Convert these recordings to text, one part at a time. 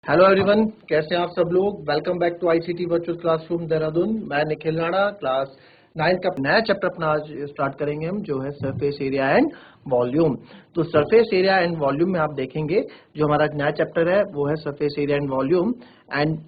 Hello everyone, कैसे हैं आप सब लोग। Welcome back to ICT virtual classroom Dehradun. मैं निखिल राणा, क्लास 9 का नया चैप्टर अपना आज स्टार्ट करेंगे हम, जो है सरफेस एरिया एंड वॉल्यूम। तो सरफेस एरिया एंड वॉल्यूम में आप देखेंगे जो हमारा नया चैप्टर है वो है surface area and volume. And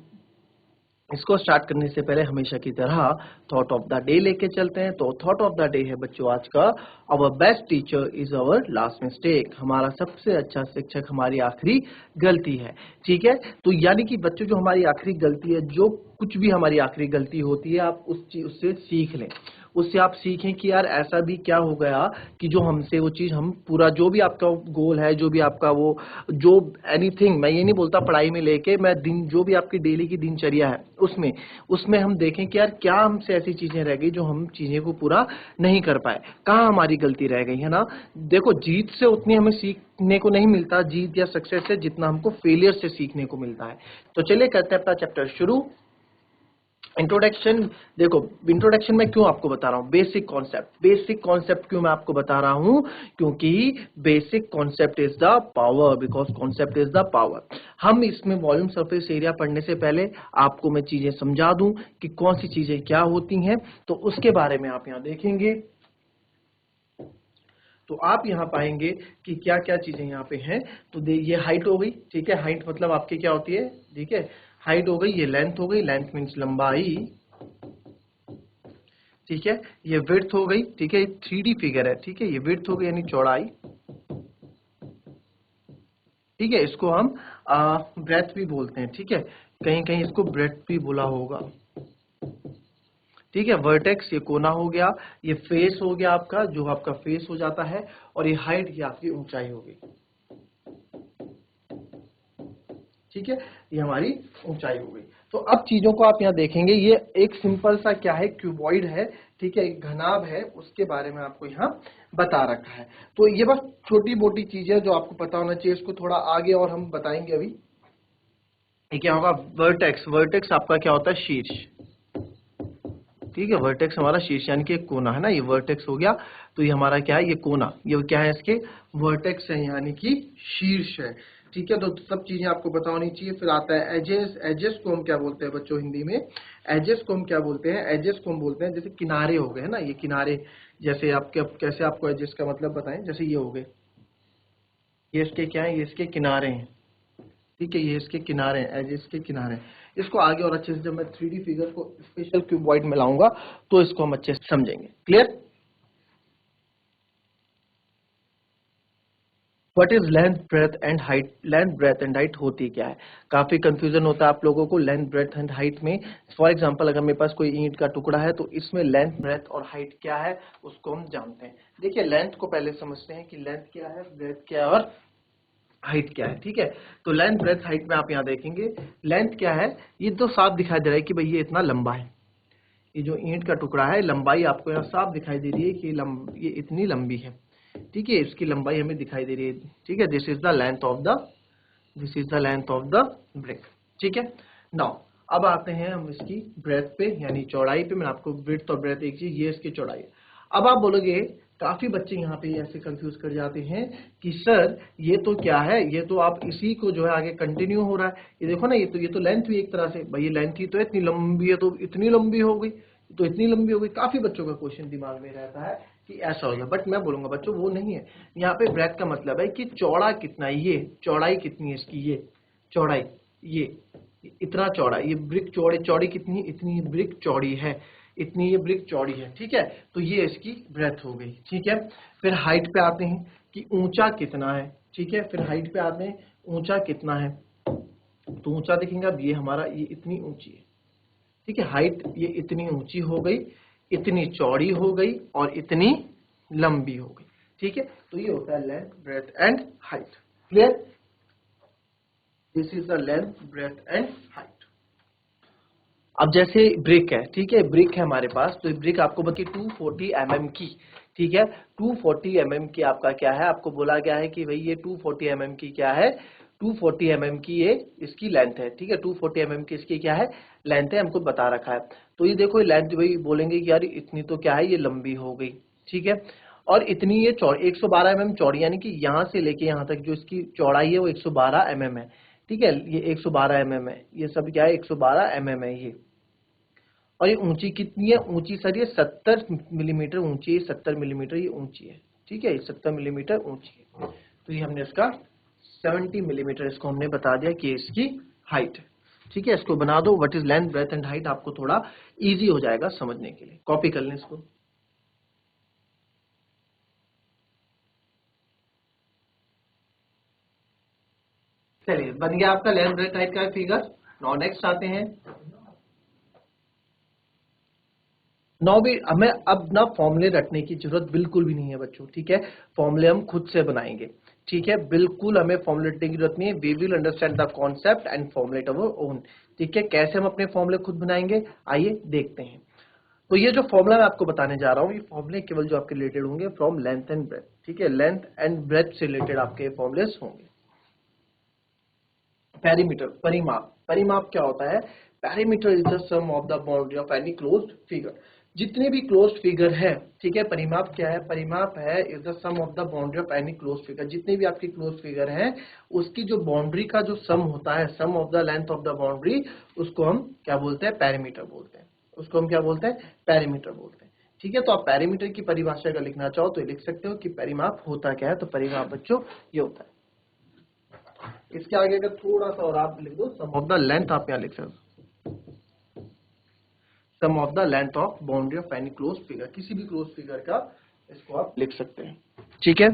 इसको स्टार्ट करने से पहले हमेशा की तरह थॉट ऑफ द डे लेके चलते हैं। तो थॉट ऑफ द डे है बच्चों आज का, our best teacher is our last mistake. हमारा सबसे अच्छा शिक्षक हमारी आखिरी गलती है। ठीक है, तो यानी कि बच्चों जो हमारी आखिरी गलती है, जो कुछ भी हमारी आखिरी गलती होती है, आप उससे सीख लें। उससे आप सीखें कि यार ऐसा भी क्या हो गया कि जो हमसे वो चीज हम पूरा, जो भी आपका गोल है, जो भी आपका वो जो एनीथिंग, मैं ये नहीं बोलता पढ़ाई में लेके, मैं दिन जो भी आपकी डेली की दिनचर्या है उसमें उसमें हम देखें कि यार क्या हमसे ऐसी चीजें रह गई जो हम चीजें को पूरा नहीं कर पाए, कहाँ हमारी गलती रह गई है ना। देखो, जीत से उतनी हमें सीखने को नहीं मिलता, जीत या सक्सेस से, जितना हमको फेलियर से सीखने को मिलता है। तो चलिए करते हैं अपना चैप्टर शुरू। इंट्रोडक्शन। देखो, इंट्रोडक्शन में क्यों आपको बता रहा हूँ, बेसिक कॉन्सेप्ट क्यों मैं आपको बता रहा हूँ, क्योंकि basic concept is the power, because concept is the power. हम इसमें वॉल्यूम सरफेस एरिया पढ़ने से पहले आपको मैं चीजें समझा दूं कि कौन सी चीजें क्या होती हैं, तो उसके बारे में आप यहाँ देखेंगे। तो आप यहाँ पाएंगे कि क्या क्या चीजें यहाँ पे हैं। तो ये हाइट हो गई, ठीक है, हाइट मतलब आपकी क्या होती है, ठीक है, हाइट हो गई। ये लेंथ हो गई, लेंथ मीन्स लंबाई, ठीक है। ये विड्थ हो गई, ठीक है, 3D फिगर है, ठीक है, ये विड्थ हो गई यानी चौड़ाई, ठीक है। इसको हम ब्रेथ भी बोलते हैं, ठीक है, कहीं कहीं इसको ब्रेथ भी बोला होगा, ठीक है। वर्टेक्स ये कोना हो गया, ये फेस हो गया आपका, जो आपका फेस हो जाता है, और ये हाइट ये आपकी ऊंचाई हो गई, ठीक है, ये हमारी ऊंचाई हो गई। तो अब चीजों को आप यहाँ देखेंगे, ये एक सिंपल सा क्या है, क्यूबॉइड है, ठीक है, एक घनाभ है, उसके बारे में आपको यहाँ बता रखा है। तो ये बस छोटी मोटी चीजें जो आपको पता होना चाहिए, इसको थोड़ा आगे और हम बताएंगे अभी। ये क्या होगा, वर्टेक्स। वर्टेक्स आपका क्या होता है, शीर्ष, ठीक है। वर्टेक्स हमारा शीर्ष यानी कि एक कोना है ना, ये वर्टेक्स हो गया। तो ये हमारा क्या है, ये कोना, ये क्या है, इसके वर्टेक्स है यानी कि शीर्ष है, ठीक है। तो सब चीजें आपको पता होनी चाहिए। फिर आता है एजेस। एजेस को हम क्या बोलते हैं बच्चों हिंदी में, एजेस को हम क्या बोलते हैं, एजेस को हम बोलते हैं जैसे किनारे हो गए है ना, ये किनारे। जैसे आपके, कैसे आपको एजेस का मतलब बताएं, जैसे ये हो गए, ये इसके क्या है, ये इसके किनारे हैं, ठीक है, ये इसके किनारे हैं, एजेस के किनारे हैं। इसको आगे और अच्छे से जब मैं 3D फिगर को स्पेशल क्यूबॉइड में लाऊंगा तो इसको हम अच्छे से समझेंगे। Clear. What is length breadth and height. Length breadth and height होती क्या है, काफी कंफ्यूजन होता है आप लोगों को लेंथ ब्रेथ एंड हाइट में। फॉर एग्जांपल, अगर मेरे पास कोई ईंट का टुकड़ा है तो इसमें लेंथ ब्रेथ और हाइट क्या है उसको हम जानते हैं। देखिए, लेंथ को पहले समझते हैं कि लेंथ क्या है, ब्रेथ क्या है और हाइट क्या है, ठीक है। तो लेंथ ब्रेथ हाइट में आप यहाँ देखेंगे, लेंथ क्या है, ये तो साफ दिखाई दे रहा है कि भाई ये इतना लंबा है। ये जो ईंट का टुकड़ा है, लंबाई आपको यहाँ साफ दिखाई दे रही है कि ये इतनी लंबी है, ठीक है, इसकी लंबाई हमें दिखाई दे रही है, ठीक है। This is the length of the, this is the length of the brick, ठीक है। नाउ अब आते हैं हम इसकी ब्रेथ पे यानी चौड़ाई पे। मैं आपको ब्रेथ और ब्रेथ एक चीज, ये इसकी चौड़ाई है। अब आप बोलोगे, काफी बच्चे यहाँ पे ऐसे कंफ्यूज कर जाते हैं कि सर ये तो क्या है, ये तो आप इसी को जो है आगे कंटिन्यू हो रहा है। ये देखो ना, ये तो लेंथ भी एक तरह से, भाई ये लेंथ ही तो इतनी लंबी है, तो इतनी लंबी हो गई, तो इतनी लंबी हो गई। काफी बच्चों का क्वेश्चन दिमाग में रहता है कि ऐसा हो गया, बट मैं बोलूंगा बच्चों वो नहीं है। यहाँ पे ब्रेथ का मतलब है कि चौड़ा कितना है, ये चौड़ाई कितनी है इसकी, ये चौड़ाई, ये इतना चौड़ा, ये ब्रिक चौड़ी, चौड़ी कितनी, इतनी ब्रिक चौड़ी है, इतनी ये ब्रिक चौड़ी है, ठीक है। तो ये इसकी ब्रेथ हो गई, ठीक है। फिर हाइट पे आते हैं कि ऊंचा कितना है, ठीक है। फिर हाइट पे आते हैं ऊंचा कितना है, तो ऊंचा देखेंगे अब, ये हमारा ये इतनी ऊंची है, ठीक है। हाइट ये इतनी ऊंची हो गई, इतनी चौड़ी हो गई और इतनी लंबी हो गई, ठीक है। तो ये होता है length breadth and height. Clear. This is the length breadth and height. अब जैसे ब्रिक है, ठीक है, ब्रिक है हमारे पास, तो ब्रिक आपको बल्कि 240 mm की, ठीक है, 240 mm की आपका क्या है, आपको बोला गया है कि भाई ये 240 mm की क्या है, 240 mm की ये इसकी लेंथ है, ठीक है, 240 mm की इसकी क्या है, लेंथ है, हमको बता रखा है। तो ये देखो लेंथ, वही बोलेंगे कि यार इतनी तो क्या है, ये लंबी हो गई, ठीक है। और इतनी ये चौड़ी, 112 mm चौड़ी, यानी कि यहाँ से लेके यहाँ तक जो इसकी चौड़ाई है वो 112 mm है, ठीक है, ये 112 mm है, ये सब क्या है 112 mm है ये। और ये ऊंची कितनी है, ऊंची सर ये 70 मिलीमीटर ऊंची है, 70 मिलीमीटर ये ऊंची है। ठीक है, ये 70 मिलीमीटर ऊंची है। तो ये हमने इसका 70 मिलीमीटर इसको हमने बता दिया कि इसकी हाइट है। ठीक है, इसको बना दो, what is length breadth and height, आपको थोड़ा इजी हो जाएगा समझने के लिए। कॉपी कर लें इसको। चलिए, बन गया आपका लेंथ ब्रेथ हाइट का फिगर। नाउ नेक्स्ट आते हैं। नौ भी हमें अब ना फॉर्मूले रटने की जरूरत बिल्कुल भी नहीं है बच्चों। ठीक है, फॉर्मूले हम खुद से बनाएंगे। ठीक है, बिल्कुल हमें फॉर्मूले रटने की जरूरत नहीं है। We will understand the concept and formulate our own. ठीक है, कैसे हम अपने फॉर्मूले खुद बनाएंगे, आइए देखते हैं। तो ये जो फॉर्मूला मैं आपको बताने जा रहा हूँ, ये फॉर्मूले केवल जो आपके रिलेटेड होंगे फ्रॉम लेंथ एंड ब्रेथ। ठीक है, लेंथ एंड ब्रेथ से रिलेटेड आपके फॉर्मूले होंगे। पेरीमीटर, परिमाप। परिमाप क्या होता है, perimeter is the sum of the boundary of any closed figure. जितने भी क्लोज्ड फिगर है, ठीक है, परिमाप क्या है, परिमाप है is the sum of the boundary of any closed figure. जितने भी आपकी क्लोज्ड फिगर है उसकी जो बाउंड्री का जो सम होता है, sum of the length of the boundary, उसको हम क्या बोलते हैं, पेरीमीटर बोलते हैं। उसको हम क्या बोलते हैं, पेरीमीटर बोलते हैं। ठीक है, तो आप पेरीमीटर की परिभाषा अगर लिखना चाहो तो लिख सकते हो कि परिमाप होता क्या है। तो परिमाप बच्चों ये होता है। इसके आगे अगर थोड़ा सा और आप लिख दो, सम ऑफ द लेंथ, आप यहाँ लिख सकते हो sum of the length of boundary of any close figure. किसी भी क्लोज फिगर का इसको आप लिख सकते हैं। ठीक है,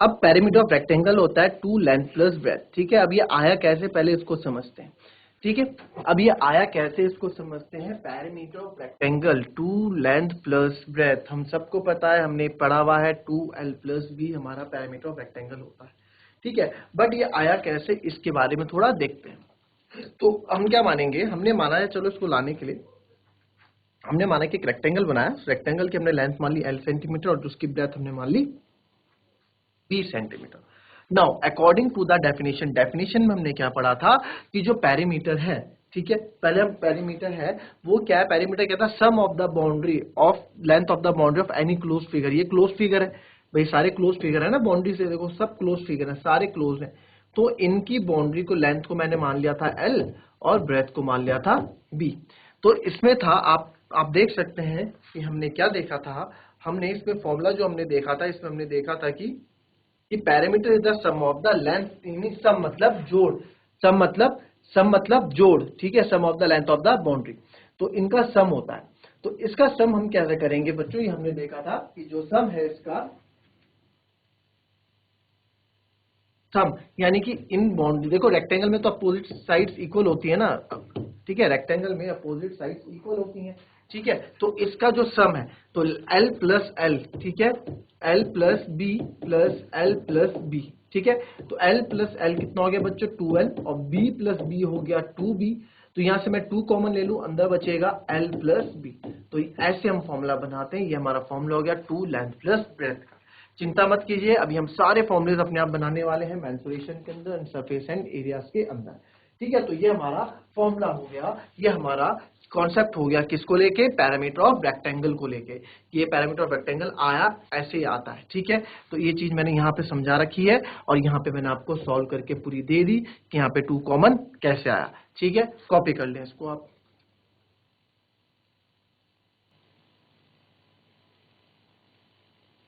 अब पेरीमीटर ऑफ रेक्टेंगल होता है टू लेंथ प्लस ब्रेथ। ठीक है, अब ये आया कैसे, पहले इसको समझते हैं। ठीक है, अब ये आया कैसे इसको समझते हैं। Perimeter of rectangle two length plus breadth, हम सबको पता है, हमने पढ़ा हुआ है 2l प्लस बी हमारा पेरीमीटर ऑफ रेक्टेंगल होता है। ठीक है, बट ये आया कैसे इसके बारे में थोड़ा देखते हैं। तो हम क्या मानेंगे, हमने माना है, चलो इसको लाने के लिए हमने माना कि एक रेक्टेंगल बनाया, रेक्टेंगल की हमने लेंथ मान ली l सेंटीमीटर और उसकी ब्रेथ हमने मान ली 20 centimetre. Now according to the definition, definition में हमने क्या पढ़ा था कि जो पेरीमीटर है, ठीक है, पहले हम पेरीमीटर है वो क्या है, पेरीमीटर क्या था, sum of the boundary of length of the boundary of any close figure. ये क्लोज फिगर है भाई, सारे क्लोज फिगर है ना, बाउंड्री से देखो सब क्लोज फिगर है, सारे क्लोज है। तो इनकी बाउंड्री को, लेंथ को मैंने मान लिया था l और ब्रेथ को मान लिया था b। तो इसमें था, आप देख सकते हैं कि हमने क्या देखा था, हमने इसमें फॉर्मूला जो हमने देखा था, इसमें हमने देखा था कि parameter is the sum of the length, sum मतलब जोड़, सम मतलब जोड़। ठीक है, sum of the length of the boundary, तो इनका सम होता है। तो इसका सम हम कैसे करेंगे बच्चों, ये हमने देखा था कि जो सम है इसका सम, यानी कि इन बाउंड्री, देखो रेक्टेंगल में तो अपोजिट साइड्स इक्वल होती है ना। ठीक है, रेक्टेंगल में अपोजिट साइड्स इक्वल होती हैं। ठीक है, तो इसका जो सम है, तो l प्लस एल, ठीक है, l plus B plus L plus B. ठीक है, तो l प्लस एल कितना हो गया बच्चों, 2l, और b प्लस बी हो गया 2b। तो यहां से मैं 2 कॉमन ले लूं, अंदर बचेगा l प्लस बी। तो ऐसे हम फॉर्मूला बनाते हैं। ये हमारा फॉर्मूला हो गया 2 लेंथ प्लस ब्रेथ का। चिंता मत कीजिए, अभी हम सारे फॉर्मुलेज अपने आप बनाने वाले हैं मेंसुरेशन के अंदर, सरफेस एंड एरियाज के अंदर। ठीक है, तो ये हमारा फॉर्मूला हो गया, ये हमारा कॉन्सेप्ट हो गया, किसको लेके, पैरामीटर ऑफ रेक्टेंगल को लेके। ये पैरामीटर ऑफ रेक्टेंगल आया ऐसे ही आता है। ठीक है, तो ये चीज मैंने यहाँ पे समझा रखी है और यहाँ पे मैंने आपको सॉल्व करके पूरी दे दी कि यहाँ पे 2 कॉमन कैसे आया। ठीक है, कॉपी कर लें इसको आप।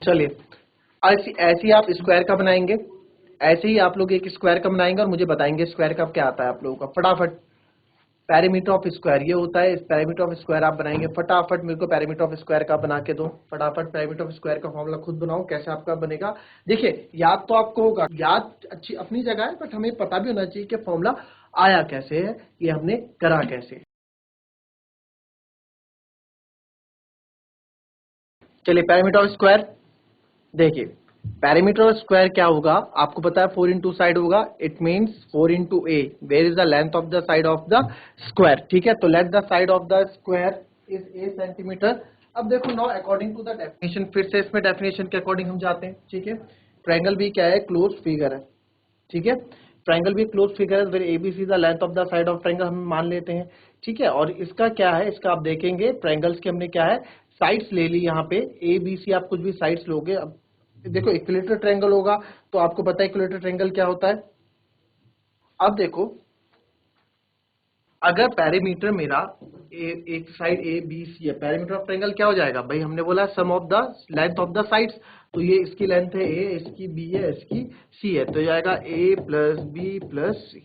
चलिए, ऐसे ही आप स्क्वायर का बनाएंगे, ऐसे ही आप लोग एक स्क्वायर का बनाएंगे और मुझे बताएंगे स्क्वायर का क्या आता है आप लोगों का, फटाफट। पैरामीटर ऑफ स्क्वायर ये होता है, इस पैरामीटर ऑफ स्क्वायर आप बनाएंगे, फटाफट मेरे को पैरामीटर ऑफ स्क्वायर का बना के दो, फटाफट पैरामीटर ऑफ स्क्वायर का फॉर्मूला खुद बनाओ, कैसे आपका बनेगा। देखिए, याद तो आपको होगा, याद अच्छी अपनी जगह है, बट हमें पता भी होना चाहिए कि फॉर्मूला आया कैसे है, ये हमने करा कैसे। चलिए, पैरामीटर ऑफ स्क्वायर देखिए, पैरामीटर ऑफ स्क्वायर क्या होगा, आपको पता है 4 इंटू साइड होगा, it means 4 into A, where is the length of the side of the square. ठीक है, तो let the side of the square is A centimetre. अब देखो now according to the definition, फिर से इसमें डेफिनेशन के अकॉर्डिंग हम जाते हैं। ठीक है, ट्रायंगल भी क्या है, क्लोज फिगर है। ठीक है, ट्रायंगल भी क्लोज फिगर है, फिर ABC the length of the side of triangle हम मान लेते हैं। ठीक है, और इसका क्या है, इसका आप देखेंगे ट्रायंगल्स के हमने क्या है, साइड्स ले ली यहाँ पे, ए बी सी, आप कुछ भी साइड्स लोगे, अब देखो इक्विलेटरल ट्रायंगल होगा तो आपको पता है इक्विलेटरल ट्रायंगल क्या होता है। अब देखो अगर पेरीमीटर मेरा एक साइड ए बी सी है, पेरीमीटर ऑफ ट्रायंगल क्या हो जाएगा भाई, हमने बोला sum of the length of the sides, तो ये इसकी लेंथ है ए, इसकी बी है, इसकी सी है, तो जाएगा ए प्लस बी प्लस सी,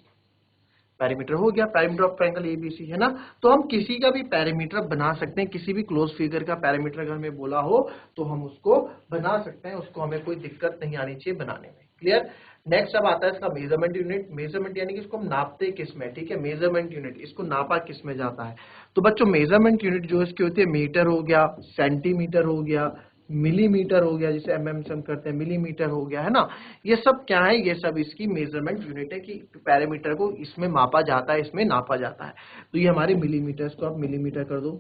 पैरामीटर हो गया, पैरामीटर ऑफ ट्रायंगल एबीसी है ना। तो हम किसी का भी पैरामीटर बना सकते हैं, किसी भी क्लोज फिगर का पैरामीटर अगर हमें बोला हो तो हम उसको बना सकते हैं, उसको हमें कोई दिक्कत नहीं आनी चाहिए बनाने में। क्लियर। नेक्स्ट अब आता है इसका मेजरमेंट यूनिट। मेजरमेंट यानी कि इसको हम नापते किस में, ठीक है, मेजरमेंट यूनिट, इसको नापा किस में जाता है। तो बच्चों मेजरमेंट यूनिट जो इसकी होती है मीटर हो गया, सेंटीमीटर हो गया, मिलीमीटर हो गया, जिसे एमएम से हम करते हैं, मिलीमीटर हो गया, है ना। ये सब क्या है, ये सब इसकी मेजरमेंट यूनिट है कि पैरामीटर को इसमें मापा जाता है, इसमें नापा जाता है। तो ये हमारे मिलीमीटर, इसको आप मिलीमीटर कर दो,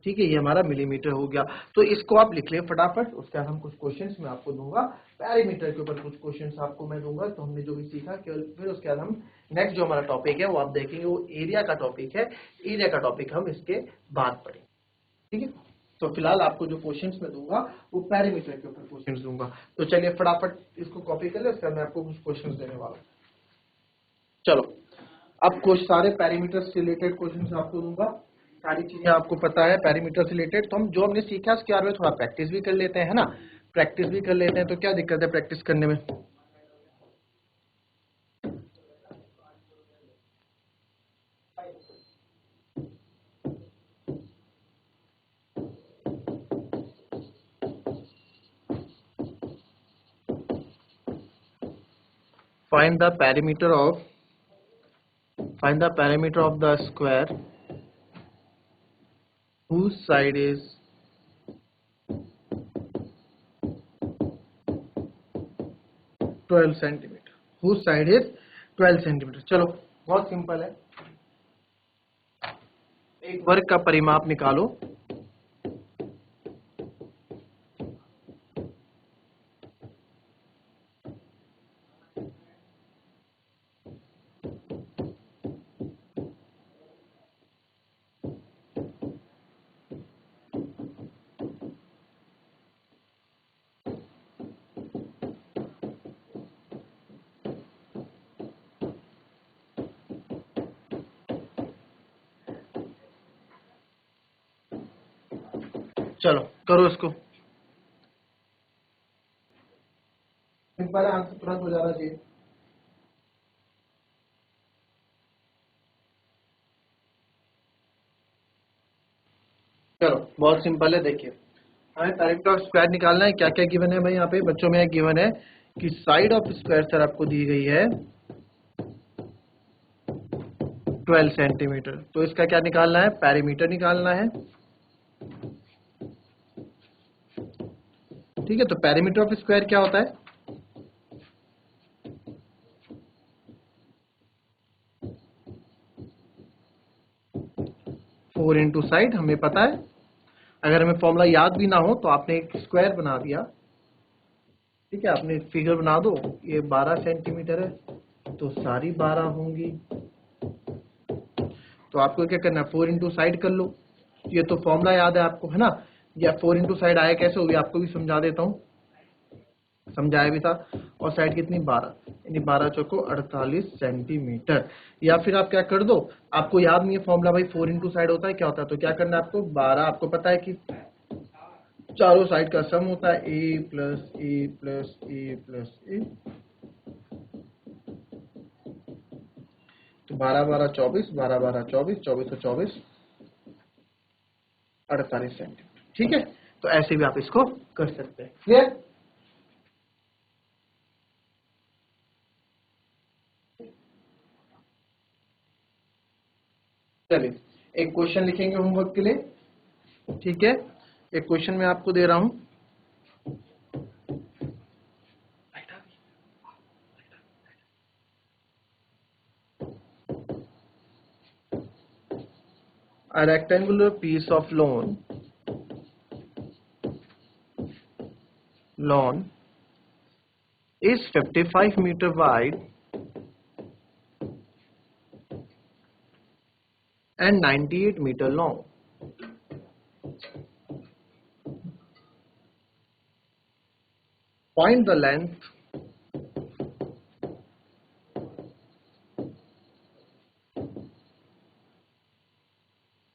ठीक है, ये हमारा मिलीमीटर हो गया। तो इसको आप लिख ले फटाफट, उसके बाद हम कुछ क्वेश्चंस मैं आपको दूंगा पैरामीटर के ऊपर, कुछ क्वेश्चंस आपको मैं दूंगा। तो हमने जो भी सीखा केवल, फिर उसके बाद हम नेक्स्ट जो हमारा टॉपिक है वो आप देखेंगे, वो एरिया का टॉपिक है। एरिया का टॉपिक हम इसके बाद पढ़ेंगे, ठीक है। तो फिलहाल आपको जो क्वेश्चंस मैं दूंगा वो पैरामीटर के ऊपर क्वेश्चंस दूंगा। तो चलिए फटाफट इसको कॉपी कर ले, उसके बाद मैं आपको कुछ क्वेश्चंस देने वाला हूं। चलो अब कुछ सारे पैरामीटर से रिलेटेड क्वेश्चंस आपको दूंगा, सारी चीजें आपको पता है पैरामीटर से रिलेटेड। तो हम जो हमने सीखा उसके बारे में थोड़ा प्रैक्टिस भी कर लेते हैं, है ना, प्रैक्टिस भी कर लेते हैं। तो क्या दिक्कत है प्रैक्टिस करने में। Find the parameter of, find the parameter of the square whose side is 12 centimetre, whose side is 12 centimetre. चलो बहुत सिंपल है, एक वर्ग का परिमाप निकालो। चलो करो इसको, एक बार आंसर तुरंत हो जाना चाहिए। चलो बहुत सिंपल है, देखिए हमें पैरामीटर ऑफ स्क्वायर निकालना है। क्या क्या गिवन है भाई यहाँ पे बच्चों में, गिवन है कि साइड ऑफ स्क्वायर सर आपको दी गई है 12 सेंटीमीटर। तो इसका क्या निकालना है, पैरामीटर निकालना है, ठीक है। तो पैरामीटर ऑफ स्क्वायर क्या होता है, फोर इंटू साइड, हमें पता है। अगर हमें फॉर्मूला याद भी ना हो तो आपने एक स्क्वायर बना दिया, ठीक है, आपने एक फिगर बना दो, ये 12 सेंटीमीटर है तो सारी 12 होंगी। तो आपको क्या करना है, 4 इंटू साइड कर लो। ये तो फॉर्मूला याद है आपको, है ना। या 4 इंटू साइड आया कैसे, वो भी आपको भी समझा देता हूँ, समझाया भी था। और साइड कितनी, 12, यानी 12 चौको 48 सेंटीमीटर। या फिर आप क्या कर दो, आपको याद नहीं है फॉर्मूला भाई 4 इंटू साइड होता है क्या होता है, तो क्या करना है आपको, 12, आपको पता है कि चारों साइड का सम होता है ए प्लस ए प्लस ए प्लस ए, तो 12 12 24, 12 12 24, 24 से 24 48 सेंटीमीटर, ठीक है। तो ऐसे भी आप इसको कर सकते हैं। क्लियर। चलिए एक क्वेश्चन लिखेंगे होमवर्क के लिए, ठीक है। एक क्वेश्चन मैं आपको दे रहा हूं, a rectangular piece of lawn is 55 meter wide and 98 meter long. Find the length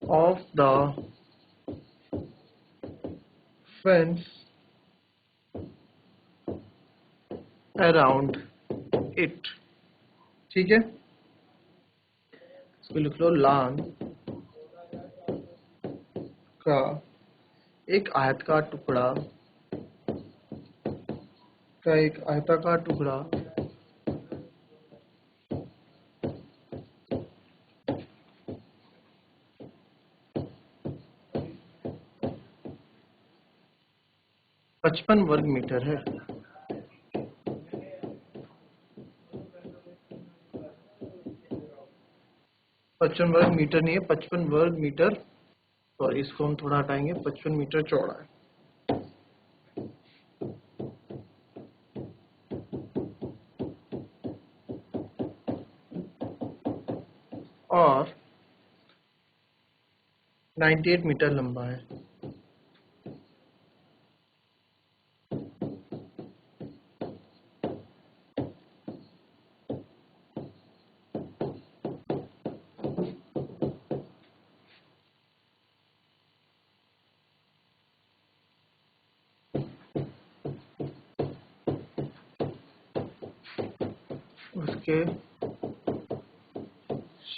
of the fence around it. ठीक है, इसको लिख लो, लान का एक आयताकार टुकड़ा 55 वर्ग मीटर है। 55 वर्ग मीटर नहीं है, 55 वर्ग मीटर, और इसको हम थोड़ा हटाएंगे, 55 मीटर चौड़ा है। और 98 मीटर लंबा है। उसके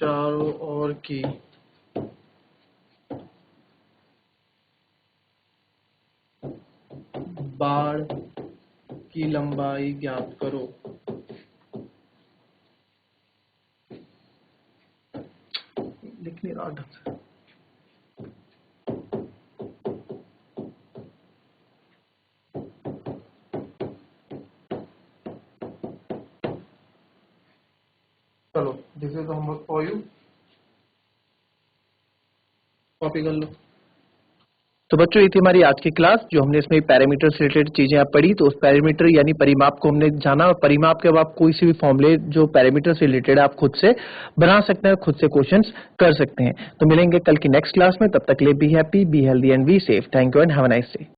चारों ओर की बाड़ की लंबाई ज्ञात करो। लिख नहीं रहा ढंग से। चलो, this is homework for you, copy कर लो। तो बच्चों, ये थी हमारी आज की क्लास, जो हमने इसमें पैरामीटर से रिलेटेड चीजें आप पढ़ी। तो उस पैरामीटर यानी परिमाप को हमने जाना, और परिमाप के अब आप कोई सी भी फॉर्मूले जो पैरामीटर से रिलेटेड आप खुद से बना सकते हैं, खुद से क्वेश्चंस कर सकते हैं। तो मिलेंगे कल की नेक्स्ट क्लास में, तब तक के लिए be happy, be healthy and be safe. Thank you and have a nice day.